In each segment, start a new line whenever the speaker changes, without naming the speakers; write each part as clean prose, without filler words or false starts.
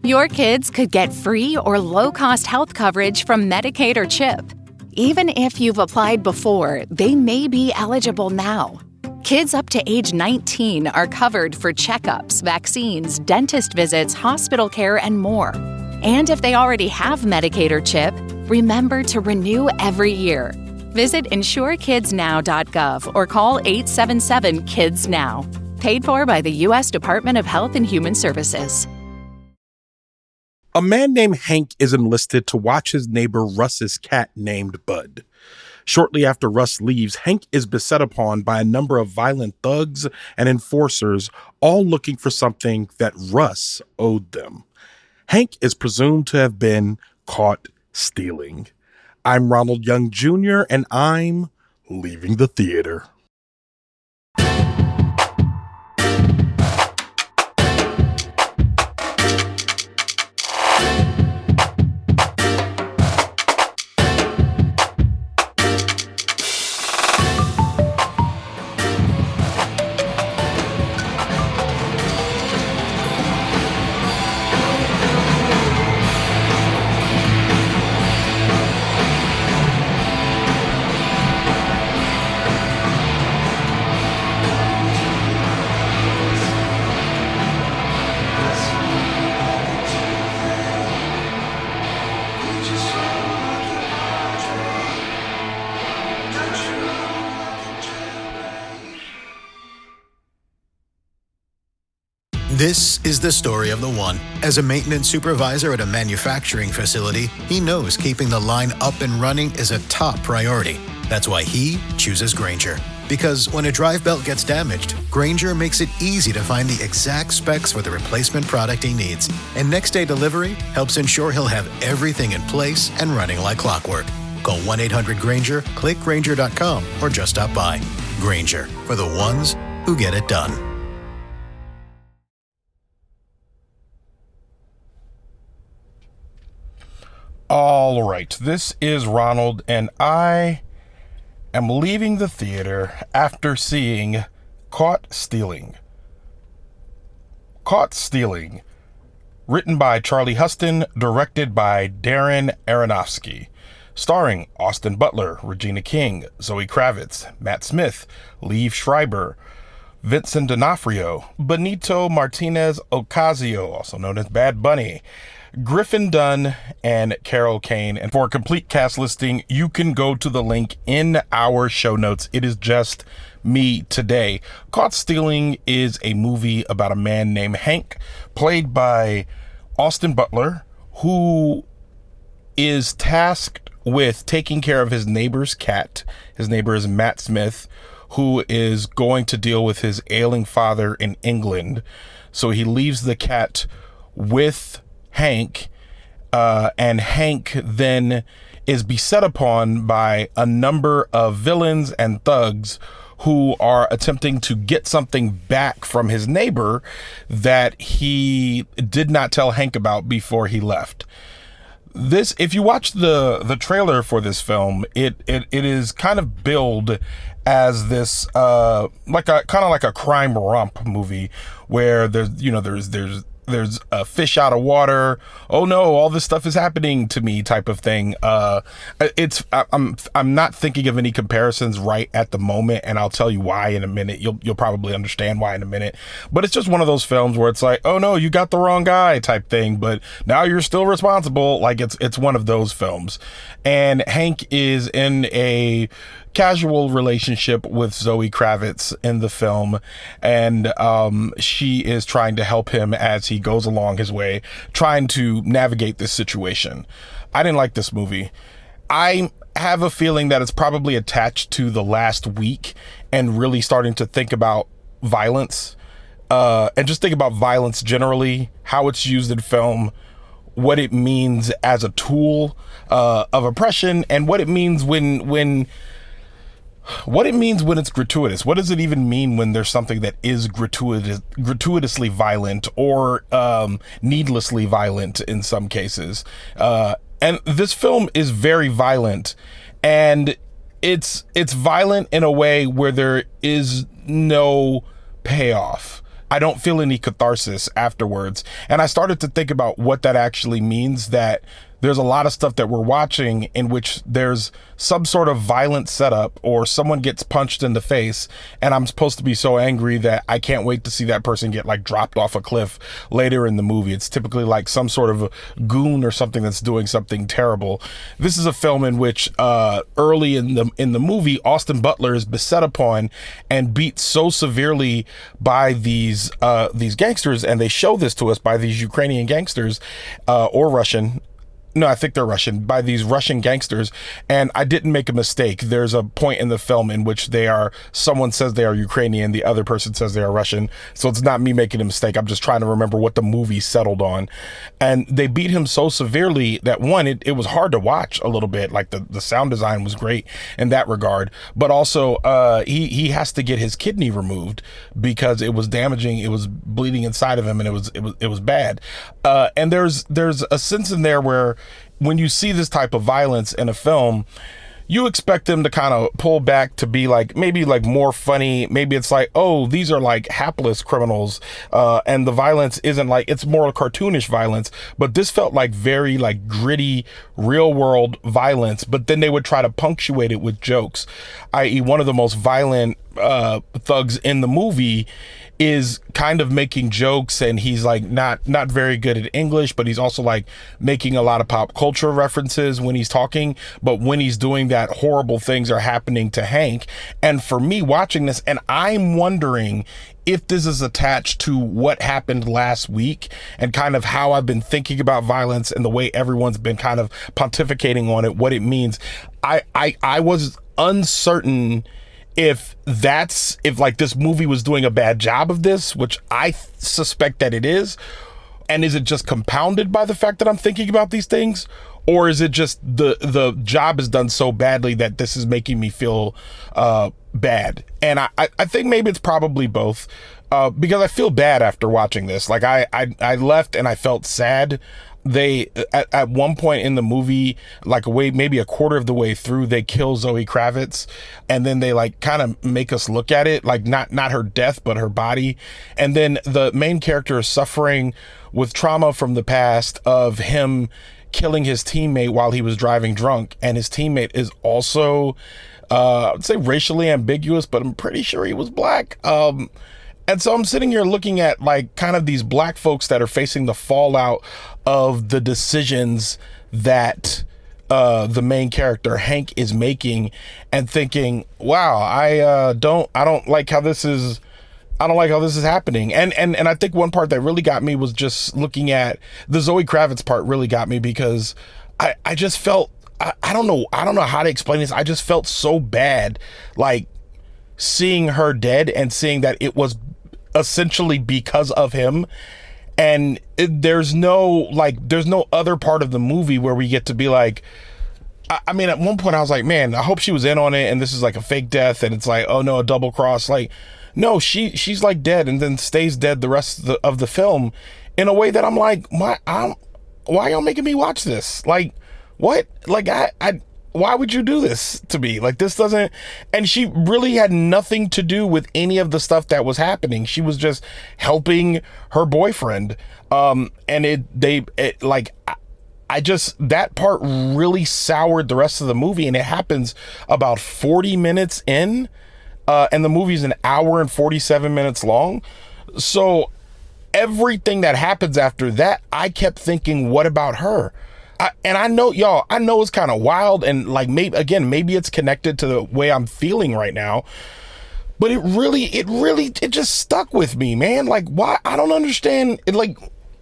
Your kids could get free or low-cost health coverage from Medicaid or CHIP. Even if you've applied before, they may be eligible now. Kids up to age 19 are covered for checkups, vaccines, dentist visits, hospital care, and more. And if they already have Medicaid or CHIP, remember to renew every year. Visit insurekidsnow.gov or call 877-KIDS-NOW. Paid for by the U.S. Department of Health and Human Services.
A man named Hank is enlisted to watch his neighbor Russ's cat named Bud. Shortly after Russ leaves, Hank is beset upon by a number of violent thugs and enforcers, all looking for something that Russ owed them. Hank is presumed to have been caught stealing. I'm Ronald Young Jr., and I'm leaving the theater.
This is the story of the one. As a maintenance supervisor at a manufacturing facility, he knows keeping the line up and running is a top priority. That's why he chooses Grainger. Because when a drive belt gets damaged, Grainger makes it easy to find the exact specs for the replacement product he needs. And next-day delivery helps ensure he'll have everything in place and running like clockwork. Call 1-800-GRAINGER, click Grainger.com, or just stop by. Grainger, for the ones who get it done.
All right, this is Ronald, and I am leaving the theater after seeing Caught Stealing. Caught Stealing, written by Charlie Huston, directed by Darren Aronofsky, starring Austin Butler, Regina King, Zoe Kravitz, Matt Smith, Liev Schreiber, Vincent D'Onofrio, Benito Martinez Ocasio, also known as Bad Bunny, Griffin, Dunne, and Kane. And for a complete cast listing, you can go to the link in our show notes. It is just me today. Caught Stealing is a movie about a man named Hank, played by Austin Butler, who is tasked with taking care of his neighbor's cat. His neighbor is Matt Smith, who is going to deal with his ailing father in England. So he leaves the cat with Hank, and Hank then is beset upon by a number of villains and thugs who are attempting to get something back from his neighbor that he did not tell Hank about before he left. This, if you watch the trailer for this film, it is kind of billed as this like a crime romp movie where there's a fish out of water. Oh no, all this stuff is happening to me type of thing. I'm not thinking of any comparisons right at the moment, and I'll tell you why in a minute. You'll probably understand why in a minute. But it's just one of those films where it's like, oh no, you got the wrong guy type thing, but now you're still responsible. Like it's one of those films. And Hank is in a casual relationship with Zoe Kravitz in the film, and she is trying to help him as he goes along his way, trying to navigate this situation. I didn't like this movie. I have a feeling that it's probably attached to the last week and really starting to think about violence, and just think about violence generally, how it's used in film, what it means as a tool of oppression, and what it means when it's gratuitous. What does it even mean when there's something that is gratuitously violent or needlessly violent in some cases? And this film is very violent, and it's violent in a way where there is no payoff. I don't feel any catharsis afterwards. And I started to think about what that actually means, that there's a lot of stuff that we're watching in which there's some sort of violent setup, or someone gets punched in the face, and I'm supposed to be so angry that I can't wait to see that person get like dropped off a cliff later in the movie. It's typically like some sort of a goon or something that's doing something terrible. This is a film in which early in the movie, Austin Butler is beset upon and beat so severely by these gangsters, and they show this to us by these Ukrainian gangsters or Russian. No, I think they're Russian, by these Russian gangsters. And I didn't make a mistake. There's a point in the film in which someone says they are Ukrainian, the other person says they are Russian. So it's not me making a mistake. I'm just trying to remember what the movie settled on. And they beat him so severely that, one, it was hard to watch a little bit. Like the sound design was great in that regard. But also, he has to get his kidney removed because it was damaging. It was bleeding inside of him, and it was bad. And there's a sense in there where, when you see this type of violence in a film, you expect them to kind of pull back to be like, maybe like more funny. Maybe it's like, oh, these are like hapless criminals. And the violence isn't like, it's more cartoonish violence, but this felt like very like gritty, real world violence. But then they would try to punctuate it with jokes, i.e. one of the most violent thugs in the movie is kind of making jokes, and he's like not very good at English, but he's also like making a lot of pop culture references when he's talking. But when he's doing that, horrible things are happening to Hank. And for me watching this, and I'm wondering if this is attached to what happened last week and kind of how I've been thinking about violence and the way everyone's been kind of pontificating on it, what it means. I was uncertain if like this movie was doing a bad job of this, which I suspect that it is. And is it just compounded by the fact that I'm thinking about these things? Or is it just the job is done so badly that this is making me feel bad? And I think maybe it's probably both, because I feel bad after watching this. Like I left and I felt sad. They at one point in the movie, like maybe a quarter of the way through, they kill Zoe Kravitz, and then they like kind of make us look at it like not her death but her body. And then the main character is suffering with trauma from the past of him killing his teammate while he was driving drunk, and his teammate is also I'd say racially ambiguous, but I'm pretty sure he was black. And so I'm sitting here looking at like kind of these black folks that are facing the fallout of the decisions that the main character Hank is making, and thinking, wow, I don't like how this is. I don't like how this is happening. And I think one part that really got me was just looking at the Zoe Kravitz part really got me, because I just felt, I don't know how to explain this. I just felt so bad, like seeing her dead and seeing that it was essentially because of him. And there's no other part of the movie where we get to be like, I mean, at one point I was like, man, I hope she was in on it and this is like a fake death, and it's like, oh no, a double cross. Like, no, she's like dead and then stays dead the rest of the film in a way that I'm like, why y'all making me watch this? Like, what? Like, why would you do this to me? Like, this doesn't, and she really had nothing to do with any of the stuff that was happening. She was just helping her boyfriend. And that part really soured the rest of the movie, and it happens about 40 minutes in, and the movie's an hour and 47 minutes long. So everything that happens after that, I kept thinking, what about her? And I know it's kind of wild, and like maybe it's connected to the way I'm feeling right now, but it just stuck with me, man. Like, why? I don't understand. Like,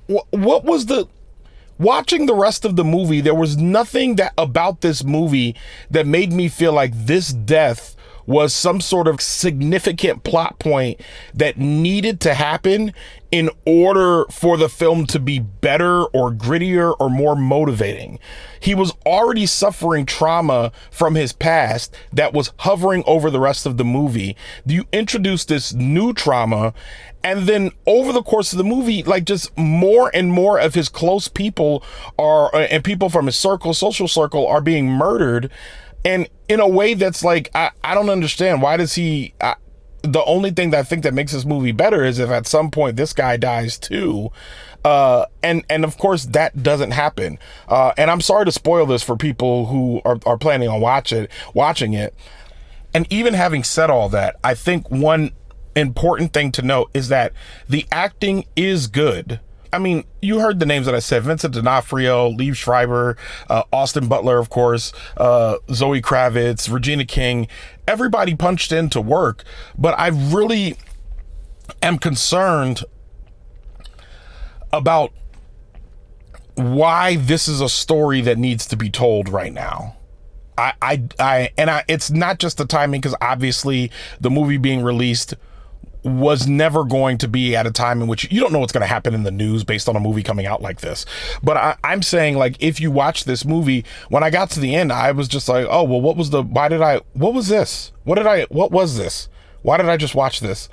what was watching the rest of the movie? There was nothing about this movie that made me feel like this death was some sort of significant plot point that needed to happen in order for the film to be better or grittier or more motivating. He was already suffering trauma from his past that was hovering over the rest of the movie. You introduce this new trauma, and then over the course of the movie, like, just more and more of his close people and people from his social circle are being murdered. And in a way that's like, I don't understand. Why does he, the only thing that I think that makes this movie better is if at some point this guy dies too. And of course that doesn't happen. And I'm sorry to spoil this for people who are planning on watching it. And even having said all that, I think one important thing to note is that the acting is good. I mean, you heard the names that I said: Vincent D'Onofrio, Liev Schreiber, Austin Butler, of course, Zoe Kravitz, Regina King. Everybody punched in to work, but I really am concerned about why this is a story that needs to be told right now. It's not just the timing, because obviously the movie being released was never going to be at a time in which you don't know what's going to happen in the news based on a movie coming out like this. But I'm saying, like, if you watch this movie, when I got to the end, I was just like, oh, well, what was this? What was this? Why did I just watch this?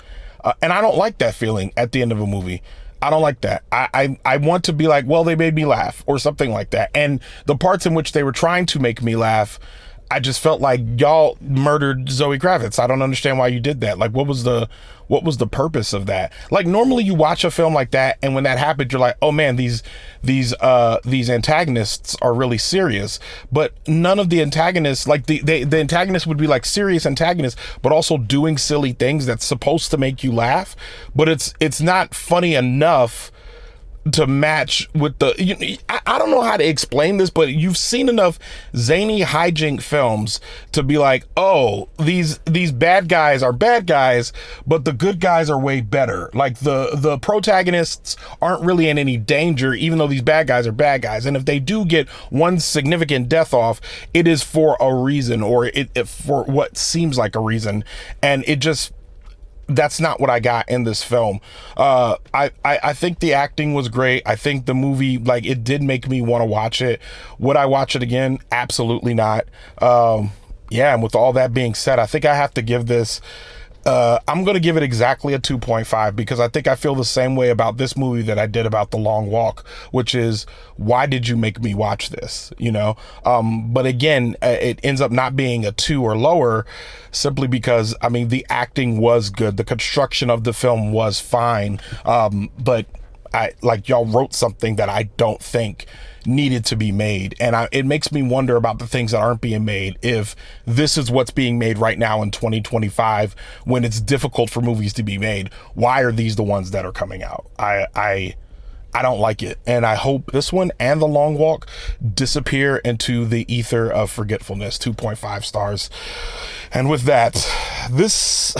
And I don't like that feeling at the end of a movie. I don't like that. I want to be like, well, they made me laugh or something like that. And the parts in which they were trying to make me laugh, I just felt like y'all murdered Zoe Kravitz. I don't understand why you did that. Like, what was the purpose of that? Like, normally you watch a film like that, and when that happens, you're like, oh man, these antagonists are really serious. But none of the antagonists, like the antagonists would be like serious antagonists, but also doing silly things that's supposed to make you laugh. But it's not funny enough to match with I don't know how to explain this, but you've seen enough zany hijink films to be like, oh, these bad guys are bad guys, but the good guys are way better. Like the protagonists aren't really in any danger, even though these bad guys are bad guys. And if they do get one significant death off, it is for a reason, or it for what seems like a reason. And that's not what I got in this film. I think the acting was great. I think the movie, like, it did make me want to watch it. Would I watch it again? Absolutely not. Yeah, and with all that being said, I think I have to give this, I'm going to give it exactly a 2.5, because I think I feel the same way about this movie that I did about The Long Walk, which is, why did you make me watch this? You know? But again, it ends up not being a 2 or lower, simply because, I mean, the acting was good. The construction of the film was fine. But y'all wrote something that I don't think needed to be made, and it makes me wonder about the things that aren't being made. If this is what's being made right now in 2025, when it's difficult for movies to be made, why are these the ones that are coming out? I don't like it, and I hope this one and The Long Walk disappear into the ether of forgetfulness. 2.5 stars. And with that, this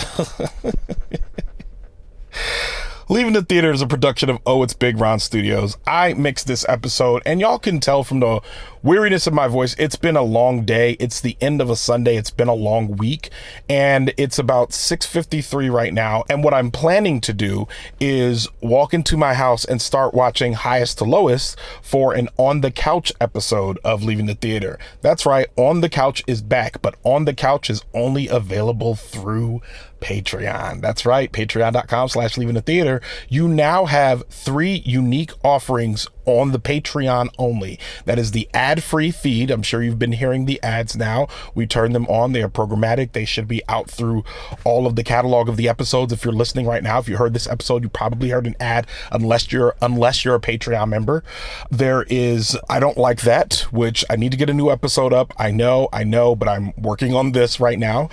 Leaving the Theater is a production of Oh It's Big Ron Studios. I mixed this episode, and y'all can tell from the weariness of my voice, it's been a long day. It's the end of a Sunday. It's been a long week, and it's about 6:53 right now. And what I'm planning to do is walk into my house and start watching Highest to Lowest for an On the Couch episode of Leaving the Theater. That's right, On the Couch is back, but On the Couch is only available through Patreon. That's right, patreon.com/leaving the theater. You now have 3 unique offerings on the Patreon only. That is the ad-free feed. I'm sure you've been hearing the ads now. We turn them on. They are programmatic. They should be out through all of the catalog of the episodes. If you're listening right now, if you heard this episode, you probably heard an ad, unless you're a Patreon member. There is I Don't Like That, which I need to get a new episode up. I know, but I'm working on this right now.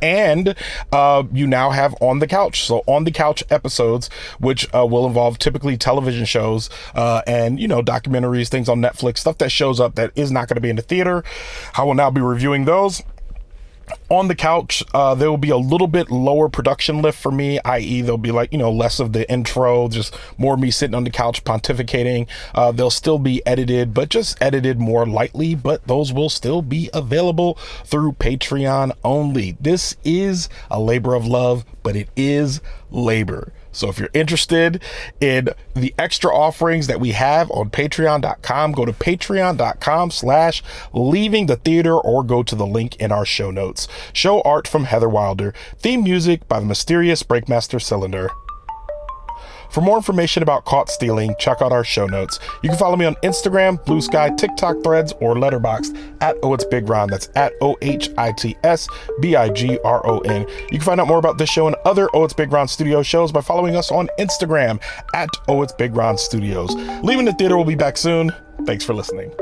And you now have On the Couch. So On the Couch episodes, which will involve typically television shows and, documentaries, things on Netflix, stuff that shows up that is not going to be in the theater. I will now be reviewing those. On the Couch, there will be a little bit lower production lift for me, i.e. there'll be less of the intro, just more me sitting on the couch pontificating. They'll still be edited, but just edited more lightly, but those will still be available through Patreon only. This is a labor of love, but it is labor. So if you're interested in the extra offerings that we have on patreon.com, go to patreon.com/leaving the theater, or go to the link in our show notes. Show art from Heather Wilder. Theme music by the mysterious Breakmaster Cylinder. For more information about Caught Stealing, check out our show notes. You can follow me on Instagram, Blue Sky, TikTok, Threads, or Letterboxd at Oh It's Big Ron. That's at OHITSBIGRON. You can find out more about this show and other Oh It's Big Ron Studio shows by following us on Instagram at Oh It's Big Ron Studios. Leaving the Theater will be back soon. Thanks for listening.